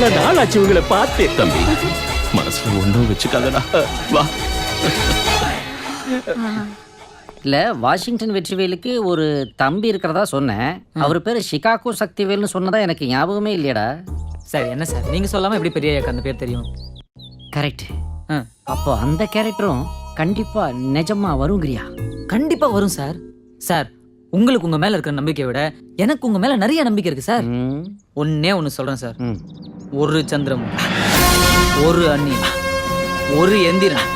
எவ்வளவு நாள் ஆச்சு உங்களை பார்த்து. தம்பி மனசுல ஒன்றும் வச்சுக்காதடா, வா. இல்லை, வாஷிங்டன் வெற்றிவேலுக்கு ஒரு தம்பி இருக்கிறதா சொன்னேன். அவர் பேர் சிகாகோ சக்திவேல்னு சொன்னதா எனக்கு ஞாபகமே இல்லையடா. சார் என்ன சார் நீங்கள் சொல்லாமல் எப்படி பெரிய அந்த பேர் தெரியும்? கரெக்ட். அப்போ அந்த கேரக்டரும் கண்டிப்பா நிஜமா வருங்கிறியா? கண்டிப்பாக வரும் சார். சார் உங்களுக்கு உங்கள் மேலே இருக்கிற நம்பிக்கையை விட எனக்கு உங்கள் மேலே நிறைய நம்பிக்கை இருக்குது சார். ஒன்றே ஒன்று சொல்கிறேன் சார். ஒரு சந்திரம், ஒரு அண்ணி, ஒரு எந்திரன்,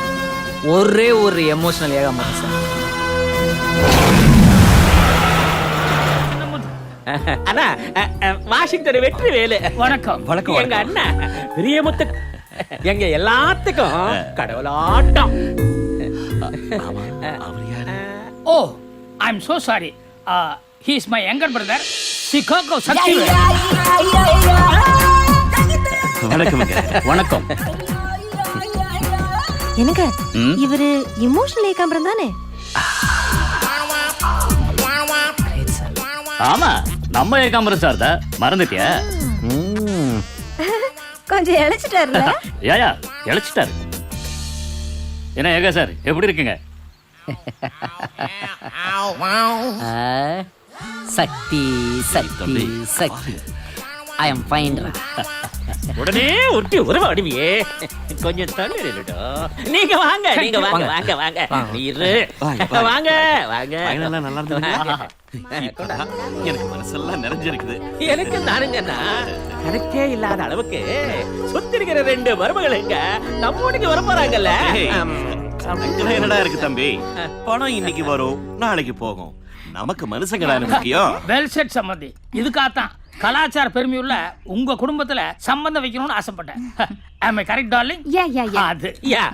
ஒரே ஒரு எமோஷனல் ஏகாம சார். அண்ணா, வாஷிங்டன் வெற்றிவேலு. வணக்கம். வணக்கம். எங்க அண்ணா பிரியமுத்து எங்க எல்லாத்துக்கும் கடவுளாட்டம். Oh, I am so sorry. He is my younger brother Chicago Sakthivel. வணக்கம். வணக்கம். எனக்கு இவரு இமோஷனல் ஏகாம்பரம் தானே? ஆமா, நம்ம ஏகாம்பரம் சார் தான். மறந்துட்டியா? கொஞ்சம் இழைச்சிட்டாருல. ஏயா இழைச்சிட்டாரு. என்ன ஏகா சார், எப்படி இருக்குங்க? சக்தி சக்தி சக்தி. ஐ அம் ஃபைன். உடனே ஒட்டி உறவாடுவியே. கொஞ்சம் தள்ளி நில்லுடா. நீங்க வாங்க, நீங்க வாங்க, வாங்க, வாங்க. நீரு வாங்க, வாங்க. நல்லா இருந்தது. எனக்கு மனசெல்லாம் நிறைஞ்சிருக்குது. எனக்கு தானுங்கண்ணா கணக்கே இல்லாத அளவுக்கு சுத்திருக்கிற 2 மருமகளுங்க நம்ம ஊருக்கு வர போறாங்கல்ல. என்னடா இருக்கு தம்பி, பணம் இன்னைக்கு வரும் நாளைக்கு போகும். நமக்கு மனுஷங்களா முக்கியம். வெல் செட் சம்பந்தி. இதுக்காகத்தான் கலாச்சார பெருமையுள்ள உங்க குடும்பத்துல சம்பந்தம் வைக்கணும்னு ஆசைப்பட்டேன். am I correct darling? அது யா.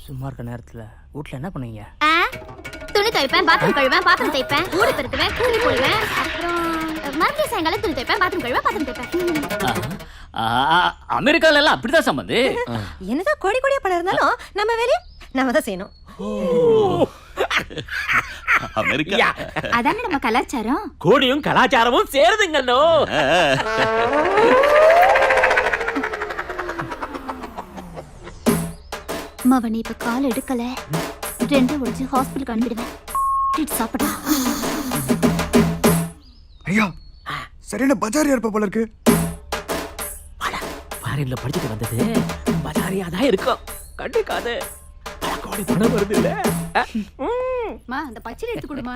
சும்மா இருக்க நேரத்தில் வீட்டில் என்ன பண்ணுவீங்க? துணி துவைப்பேன், பாத்திரம் கழுவேன், பாத்திரம் தேய்ப்பேன், ஊடு பெருக்குவேன், கூலி போடுவேன், அப்புறம் மறுபடியும் சாயங்காலம் துணி துவைப்பேன், பாத்திரம் கழுவேன், பாத்திரம் தேய்ப்பேன். அமெரிக்கால எல்லாம் அப்படிதான் சம்பந்தி. என்னதான் கோடி கோடியா பணம் இருந்தாலும் நம்ம வேலையை நம்ம தான் செய்யணும். அமெரிக்கா அதானே நம்ம கலாச்சாரம். கோடியும் கலாச்சாரமும் சேருதுங்கண்ணோ. மவனி இப்ப கால் எடுக்கல, 2 ஒழிச்சு ஹாஸ்பிட்டலுக்கு அனுப்பிடுவேன். சாப்பிடா. ஐயா, சரியான பஜாரியா இருப்ப போல இருக்கு. ஃபாரின்ல படிச்சுட்டு வந்தது பஜாரியா தான் இருக்கும். கண்டுக்காது. கோடி பணம் வருது இல்ல. அந்த பச்சை எடுத்து கொடுமா,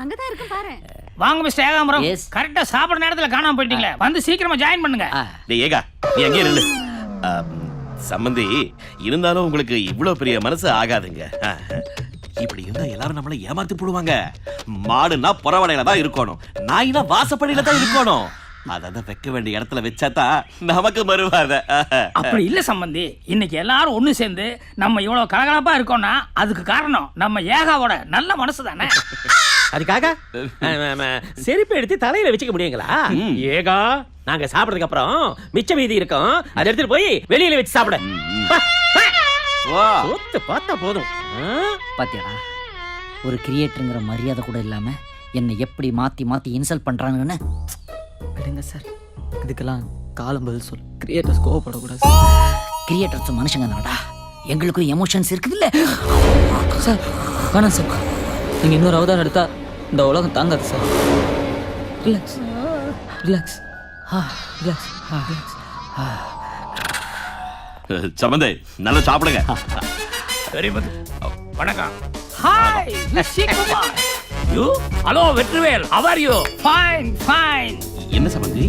அங்கதான் இருக்கு பாரு. வாங்க மிஸ்டர் ஏகாம்பரம். Yes. கரெக்டா சாப்பிடுற நேரத்துல காணாம போயிட்டீங்களே, வந்து சீக்கிரமா ஜாயின் பண்ணுங்க. டேய் ஏகா, நீ அங்கே நில்லு. சம்பந்தி இருந்தாலும் உங்களுக்கு இவ்வளவு பெரிய மனசு ஆகாதுங்க. இப்படி இருந்தா எல்லாரும் நம்மள ஏமாத்தி போடுவாங்க. மாடுனா புறவடையில தான் இருக்கணும், நாயினா வாசப்படியில தான் இருக்கணும். அதான் வைக்க வேண்டிய இடத்துல வச்சாதான் நமக்கு மறுவாத. அப்படி இல்ல சம்பந்தி. இன்னைக்கு எல்லாரும் ஒண்ணு சேர்ந்து நம்ம இவ்வளவு கலகலப்பா இருக்கோம்னா அதுக்கு காரணம் நம்ம ஏகாவோட நல்ல மனசு தானே. அதுக்காக செருப்பு எடுத்து தலையில வச்சுக்க முடியுங்களா? ஏகா, நாங்க சாப்பிடுறதுக்கு அப்புறம் மிச்ச மீதி இருக்கும், அதை எடுத்துட்டு போய் வெளியில வச்சு சாப்பிட. பார்த்தா போதும். பாத்தியாடா, ஒரு கிரியேட்டருங்கிற மரியாதை கூட இல்லாம என்னை எப்படி மாத்தி மாத்தி இன்சல்ட் பண்றாங்கன்னு. விடுங்க சார், இதுக்கெல்லாம் காலம் பதில் சொல். கிரியேட்டர்ஸ் கோவப்படக்கூடாது. கிரியேட்டர்ஸ் மனுஷங்க தானடா, எங்களுக்கும் எமோஷன்ஸ் இருக்குது இல்ல சார். வேணாம் சார், நீங்கள் இன்னொரு அவதாரம் எடுத்தா இந்த உலகம் தாங்காது sir. Relax relax relax relax. சம்பந்தி நல்லா சாப்பிடுங்க. வணக்கம். Hi Nishikumar. You hello Vetrivel, how are you? Fine fine. என்ன சம்பந்தி,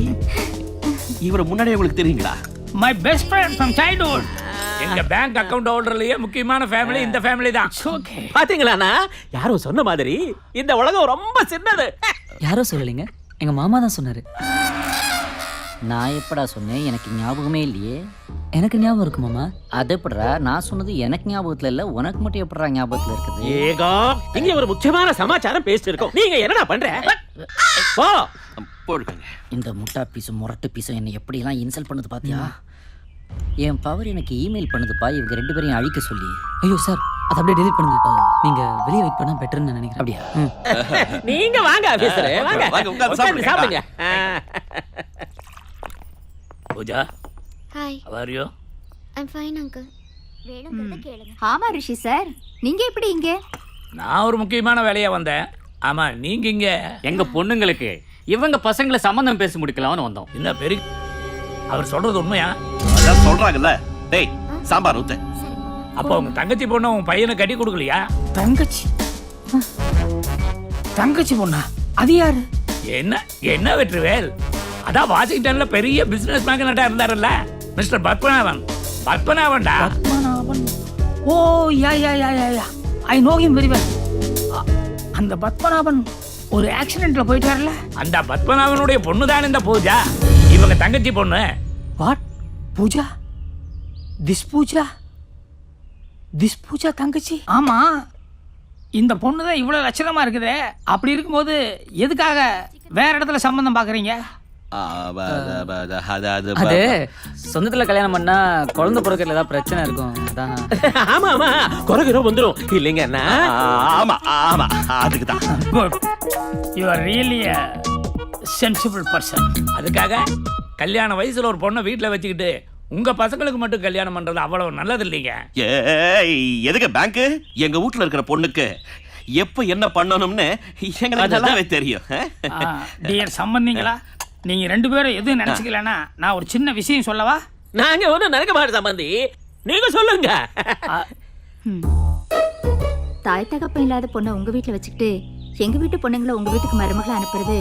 இவரை முன்னாடியே உங்களுக்கு தெரியுங்களா? My best friend from childhood. எங்க பேங்க் அக்கவுண்ட் ஹோல்டர்லயே முக்கியமான ஃபேமிலி இந்த ஃபேமிலி தான். ஓகே. பாத்தீங்களாண்ணா, யாரும் சொன்ன மாதிரி இந்த உலகம் ரொம்ப சின்னது. யாரோ சொல்லலைங்க, எங்கள் மாமா தான் சொன்னார். நான் எப்படா சொன்னேன்? எனக்கு ஞாபகமே இல்லையே. எனக்கு ஞாபகம் இருக்கு மாமா. அது எப்படா நான் சொன்னது எனக்கு ஞாபகத்துல இல்ல, உனக்கு மட்டும் எப்படா ஞாபகத்துல இருக்குது? ஏகா, இங்க ஒரு முக்கியமான சமாச்சாரம் பேசிட்டு இருக்கோம், நீங்க என்னடா பண்ற? போ போடுங்க. இந்த முட்டா பீஸும் முரட்டு பீஸும் என்னை எப்படிலாம் இன்சல்ட் பண்ணுது பாத்தியா? என் பவர் எனக்கு இமெயில் பண்ணுதுப்பா, இவங்க 2 பேரையும் அழிக்க சொல்லி. ஐயோ சார், அதை அப்படியே டெலிட் பண்ணுங்க. நீங்க வெளியே வெயிட் பண்ணா பெட்டர்னு நினைக்கிறேன். அப்படியா? நீங்க வாங்க ஆபீசர், வாங்க வாங்க, உட்கார்ந்து சாப்பிடுங்க. சாப்பிடுங்க. பூஜா ஹாய் வாரியோ ஐம் ஃபைன் அங்கிள் வேணுங்கிறத கேளுங்க. ஆமா ரிஷி சார் நீங்க எப்படி இங்க? நான் ஒரு முக்கியமான வேலையா வந்தேன். ஆமா நீங்க இங்க எங்க பொண்ணுங்களுக்கு இவங்க பசங்களை சம்பந்தம் பேசி முடிக்கலாம்னு வந்தோம். என்ன பெரிய அவர் சொல்றது உண்மையா? அதான் சொல்றாங்கல்ல. டேய் சாம்பார் ஊத்து. அப்போ உங்க தங்கச்சி பொண்ணு உன் பையனை கட்டி கொடுக்கலையா? தங்கச்சி தங்கச்சி பொண்ணா? அது யாரு? என்ன என்ன வெற்றிவேல், அதான் வாஷிங்டன்ல பெரிய பிசினஸ் மேக்னட்டா இருந்தாருல்ல மிஸ்டர் பத்மநாபன். பத்மநாபன்டா. Padmanabhan. Oh ya ya ya ya ya I know him very well. அந்த பத்மநாபன் ஒரு ஆக்சிடென்ட்ல போயிட்டார்ல. அந்த பத்மநாபனுடைய பொண்ணு தான் இந்த பூஜா, இவங்க தங்கச்சி பொண்ணு. What? Pooja? This Pooja? This Pooja தங்கச்சி? ஆமா, இந்த பொண்ணு தான் இவ்வளவு லட்சணமா இருக்குதே. அப்படி இருக்கும்போது எதுக்காக வேற இடத்துல சம்பந்தம் பாக்குறீங்க? அது சொந்தத்துல கல்யாணம் பண்ணா குழந்தை பிறக்கல ஏதாவது பிரச்சனை இருக்கும் அதான். ஆமா ஆமா குறைகிறோம் வந்துரும் இல்லைங்க அண்ணா. ஆமா ஆமா அதுக்கு தான். Good, you are really a sensible person. அதுக்காக கல்யாண வயசுல ஒரு பொண்ணை வீட்டுல வச்சுக்கிட்டு உங்க பசங்களுக்கு மட்டும் கல்யாணம் பண்றது அவ்வளவு நல்லது இல்லைங்க. எதுக்கு பேங்க்? எங்க வீட்டுல இருக்கிற பொண்ணுக்கு எப்ப என்ன பண்ணணும்னு எங்களுக்கு நல்லாவே தெரியும். டியர் சம்பந்திங்களா, நீங்க ரெண்டு பேரும் எதுவும் நினைச்சுக்கலன்னா நான் ஒரு சின்ன விஷயம் சொல்லவா? நாங்க ஒண்ணும் நினைக்க மாட்டோம் சம்பந்தி, நீங்க சொல்லுங்க. தாய் தகப்பன் இல்லாத பொண்ணை உங்க வீட்டுல வச்சுக்கிட்டு எங்க வீட்டு பொண்ணுங்களை உங்க வீட்டுக்கு மருமகளை அனுப்புறது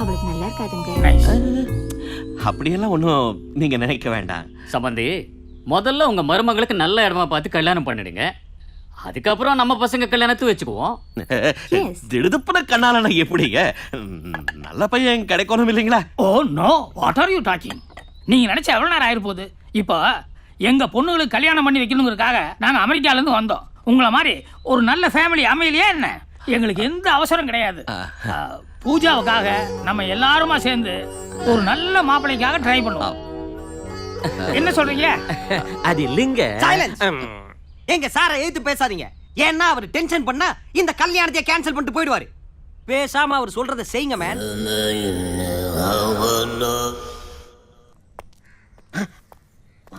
அவளுக்கு நல்லா இருக்காதுங்க. அப்படியெல்லாம் ஒன்றும் நீங்க நினைக்க வேண்டாம். சம்பந்தி, முதல்ல உங்க மருமகளுக்கு நல்ல இடமா பார்த்து கல்யாணம் பண்ணிடுங்க. அதுக்கப்புறம் நம்ம பசங்க கல்யாணத்தை வச்சுக்குவோம். திடுதுப்புன கண்ணால நான் எப்படிங்க? நல்ல பையன் கிடைக்கணும் இல்லைங்களா? Oh no, what are you talking? நீங்க நினைச்ச எவ்வளவு நேரம் ஆயிருப்போகுது. இப்போ எங்க பொண்ணுங்களுக்கு கல்யாணம் பண்ணி வைக்கணுங்கிறதுக்காக நாங்க அமெரிக்கால இருந்து வந்தோம். உங்களை மாதிரி ஒரு நல்ல ஃபேமிலி அமையலையா என்ன? எங்களுக்கு எந்த அவசரம் கிடையாது. பூஜாவுக்காக நம்ம எல்லாருமா சேர்ந்து ஒரு நல்ல மாப்பிள்ளைக்காக ட்ரை பண்ணுவோம். என்ன சொல்றீங்க? அது இல்லைங்க. எங்க சாரை எழுத்து பேசாதீங்க. ஏன்னா அவர் டென்ஷன் பண்ணா இந்த கல்யாணத்தை கேன்சல் பண்ணிட்டு போயிடுவாரு. பேசாம அவர் சொல்றதை செய்யுங்க மேன்.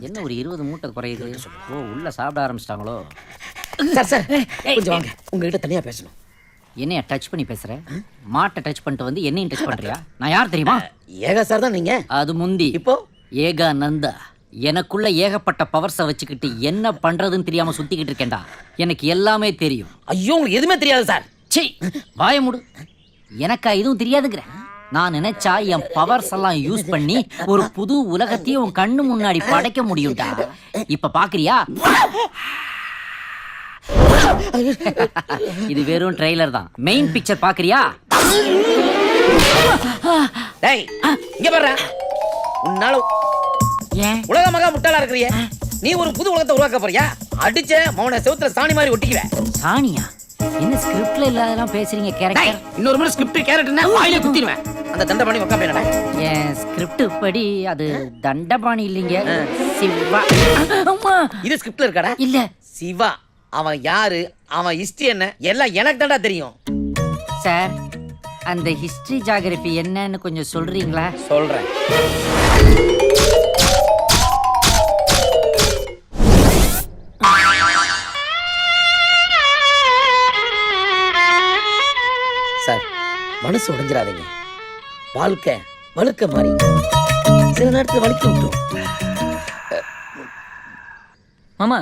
என்ன ஒரு 20 மூட்டை குறையுது? ஓ உள்ள சாப்பிட ஆரம்பிச்சிட்டாங்களோ? சார் சார் கொஞ்சம் வாங்க, உங்ககிட்ட தனியா பேசணும். என்னைய டச் பண்ணி பேசுற? மாட்டை டச் பண்ணிட்டு வந்து என்னையும் டச் பண்றியா? நான் யார் தெரியுமா? ஏகா சார் தான் நீங்க. அது முந்தி. இப்போ ஏகா நந்தா. எனக்குள்ள ஏகப்பட்ட பவர்ஸை வச்சுக்கிட்டு என்ன பண்றதுன்னு தெரியாம சுத்திக்கிட்டு இருக்கேன்டா. எனக்கு எல்லாமே தெரியும். ஐயோ உங்களுக்கு எதுவுமே தெரியாது சார். சீ வாய மூடு. எனக்கா எதுவும் தெரியாதுங்கிற? நான் நினைச்சா என் பவர்ஸ் எல்லாம் யூஸ் பண்ணி ஒரு புது உலகத்தையும் உன் கண்ணு முன்னாடி படைக்க முடியும்டா. இப்ப பாக்குறியா? இது வெறும் ட்ரெய்லர் தான். மெயின் பிக்சர் பாக்குறியா? டேய் இங்க பாரு. உன்னால ஏன் உலக மகா முட்டாளா இருக்கறியே. நீ ஒரு புது உலகத்தை உருவாக்க போறியா? அடிச்ச மௌன செவுத்துல சாணி மாதிரி ஒட்டிக்குவேன். சாணியா? என்ன ஸ்கிரிப்ட்ல இல்லாதெல்லாம் பேசுறீங்க? கேரக்டர் இன்னொரு முறை ஸ்கிரிப்ட் கேரக்டர்னா வாயில குத்திடுவேன். அந்த தண்டபாணி மக்கா பேனடா. ஏன் ஸ்கிரிப்ட் படி அது தண்டபாணி இல்லைங்க, சிவா. இது ஸ்கிரிப்ட்ல இருக்காடா? இல்ல சிவா. அவன் யாரு, அவன் ஹிஸ்டரி என்ன எல்லாம் எனக்கு தான்டா தெரியும். சார், அந்த ஹிஸ்டரி ஜியோகிராஃபி என்னன்னு கொஞ்சம் சொல்றீங்களா? சொல்றேன். சார், மனசு உடைஞ்சிடாதீங்க. வாழ்க்கை வழுக்க மாதிரி சில நேரத்தில் வலிக்க விட்டுரும். மாமா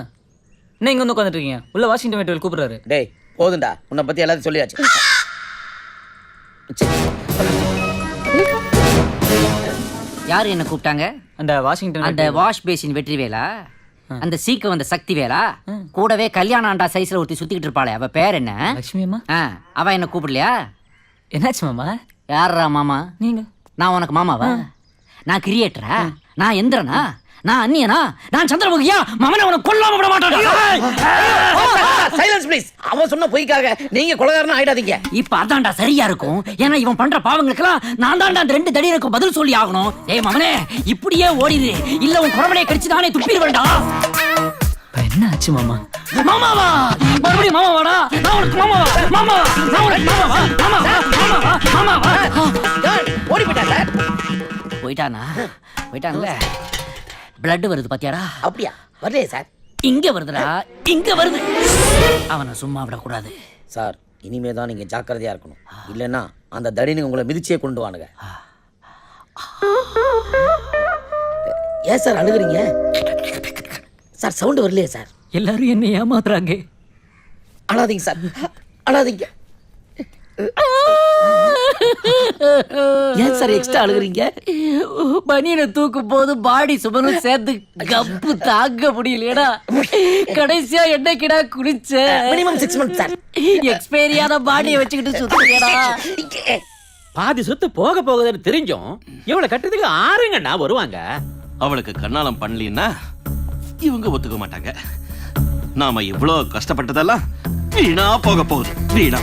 என்ன இங்க வந்து உட்காந்துட்டு இருக்கீங்க? உள்ள வாஷிங்டன் வெற்றிவேல் கூப்பிடுறாரு. டேய் போதும்டா, உன்னை பத்தி எல்லாத்தையும் சொல்லியாச்சு. யாரு என்ன கூப்பிட்டாங்க? அந்த வாஷிங்டன் அந்த வாஷ் பேசின் வெற்றிவேலா? அந்த சீக்க வந்த சக்தி வேலா? கூடவே கல்யாண ஆண்டா சைஸ்ல ஒருத்தி சுத்திக்கிட்டு இருப்பாளே, அவ பேர் என்ன? லட்சுமி அம்மா. அவ என்ன கூப்பிடலையா? என்னாச்சு மாமா? யாரா மாமா? நீங்க. நான் உனக்கு மாமாவா? நான் கிரியேட்டரா? நான் எந்திரனா? நான் அண்ணியனா? நான் சந்திரமுகியா? மகனை உனக்கு கொல்லாம விட மாட்டேன். Silence please. அவன் சொன்ன பொய்க்காக நீங்க கொலைகாரனா ஆயிடாதீங்க. இப்ப அதான்டா சரியா இருக்கும். ஏன்னா இவன் பண்ற பாவங்களுக்கெல்லாம் நான் தான்டா அந்த 2 தடியனுக்கு பதில் சொல்லி ஆகணும். ஏய் மகனே, இப்படியே ஓடிடு, இல்ல உன் குறவனையை கடிச்சு நானே துப்பிடுவேன்டா. என்ன ஆச்சு மாமா? மாமாவா? மறுபடியும் மாமாவாடா? நான் உனக்கு மாமாவா? மாமாவா? நான் உனக்கு மாமாவா? மாமாவா? மாமாவா? மாமாவா? ஓடி போயிட்டாங்க. போயிட்டானா? போயிட்டான்ல. பிளட் வருது பாத்தியாடா? அப்படியா? வரலையே சார். இங்க வருதுடா, இங்க வருது. அவனை சும்மா விடக்கூடாது சார். இனிமே தான் நீங்க ஜாக்கிரதையா இருக்கணும், இல்லைன்னா அந்த தடினுங்க உங்களை மிதிச்சே கொண்டு வானுங்க. ஏன் சார் அழுகுறீங்க சார்? சவுண்ட் வரலையே சார். எல்லாரும் என்ன ஏமாத்துறாங்க. அழாதீங்க சார், அழாதீங்க. ஏன் சார் எக்ஸ்ட்ரா அழுகுறீங்க? பனியனை தூக்கும் போது பாடி சுமரும் சேர்த்து கப்பு தாங்க முடியலடா. கடைசியா என்னைக்குடா குளிச்ச? Minimum 6 months sir. எக்ஸ்பைரியான பாடியை வச்சுக்கிட்டு சுத்துறடா. பாதி சொத்து போக போகுதுன்னு தெரிஞ்சும் இவளை கட்டுறதுக்கு ஆறுங்கண்ணா வருவாங்க. அவளுக்கு கண்ணாலம் பண்ணலின்னா இவங்க ஒத்துக்க மாட்டாங்க. நாம இவ்வளோ கஷ்டப்பட்டதெல்லாம் வீணா போக போகுது, வீணா.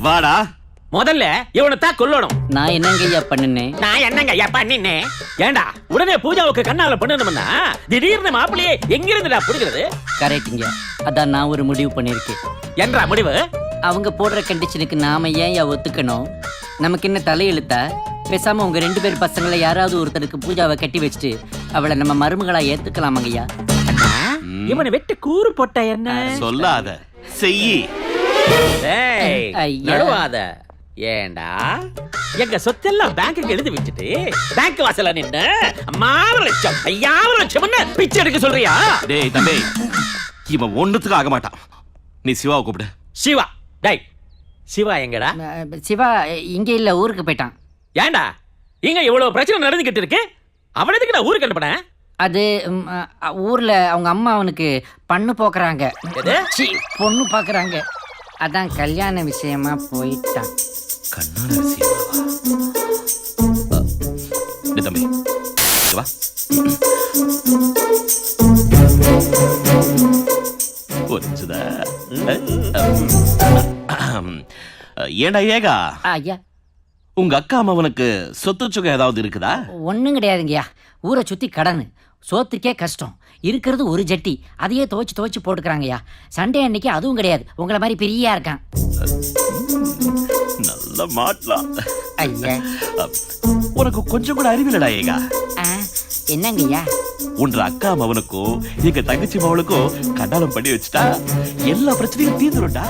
வாடா. முதல்ல இவனை தான் கொல்லணும். நான் என்னங்கய்யா பண்ணினேன்? நான் என்னங்க பண்ணினேன்? ஏண்டா உடனே பூஜாவுக்கு கண்ணால பண்ணணும்னா திடீர்னு மாப்பிள்ளையே எங்கிருந்துடா புடிக்கிறது? கரெக்டுங்க. அதான் நான் ஒரு முடிவு பண்ணிருக்கேன். என்றா முடிவு? அவங்க போடுற கண்டிஷனுக்கு நாம ஏன் ஒத்துக்கணும்? நமக்கு என்ன தலையெழுத்தா? பேசாம உங்க 2 பேர் பசங்களை யாராவது ஒருத்தருக்கு பூஜாவை கட்டி வச்சுட்டு அவளை நம்ம மருமகளா ஏத்துக்கலாமாங்கய்யா? இவனை வெட்டு கூறு போட்ட என்ன சொல்லாத, செய்யி. நடுவாத. ஏண்டா எங்க சொத்தெல்லாம் பேங்க்குக்கு எழுதி வச்சுட்டு பேங்க் வாசல்ல நின்னு 50 லட்சம் 50 லட்சம்னு பிச்சை எடுக்க சொல்றியா? டேய் தம்பி, இவன் ஒண்ணுத்துக்கு ஆக மாட்டான். நீ சிவாவை கூப்பிடு. சிவா? டேய் சிவா எங்கடா? சிவா இங்க இல்ல, ஊருக்கு போயிட்டான். ஏண்டா இங்க இவ்வளவு பிரச்சனை நடந்துகிட்டு இருக்கு, அவனதுக்கு நான் ஊருக்கு அனுப்பினேன். அது ஊர்ல அவங்க அம்மா அவனுக்கு பண்ணு போக்குறாங்க. சீ, பொண்ணு பாக்குறாங்க. அதான் கல்யாண விஷயமா போயிட்டான். கண்ணால விஷயமாவா? டேய் தம்பி, இங்க வா. புரிஞ்சுதா? ஏண்டா ஏகா, ஐயா உங்க அக்கா அம்மாவனுக்கு சொத்து சுகம் ஏதாவது இருக்குதா? ஒன்றும் கிடையாதுங்கய்யா. ஊரை சுற்றி கடனு, சோத்துக்கே கஷ்டம். இருக்கிறது ஒரு ஜட்டி, அதையே துவைச்சு போட்டுக்கிறாங்கய்யா. சண்டே அன்னைக்கு அதுவும் கிடையாது. உங்களை மாதிரி பெரியா இருக்கான். நல்ல மாட்டலாம். ஐயா உனக்கு கொஞ்சம் கூட அறிவில்லடா ஏகா. என்னங்கய்யா? உன்ற அக்கா மவனுக்கும் எங்க தங்கச்சி மவனுக்கும் கண்ணாலம் பண்ணி வச்சுட்டா எல்லா பிரச்சனையும் தீர்ந்துரும்டா.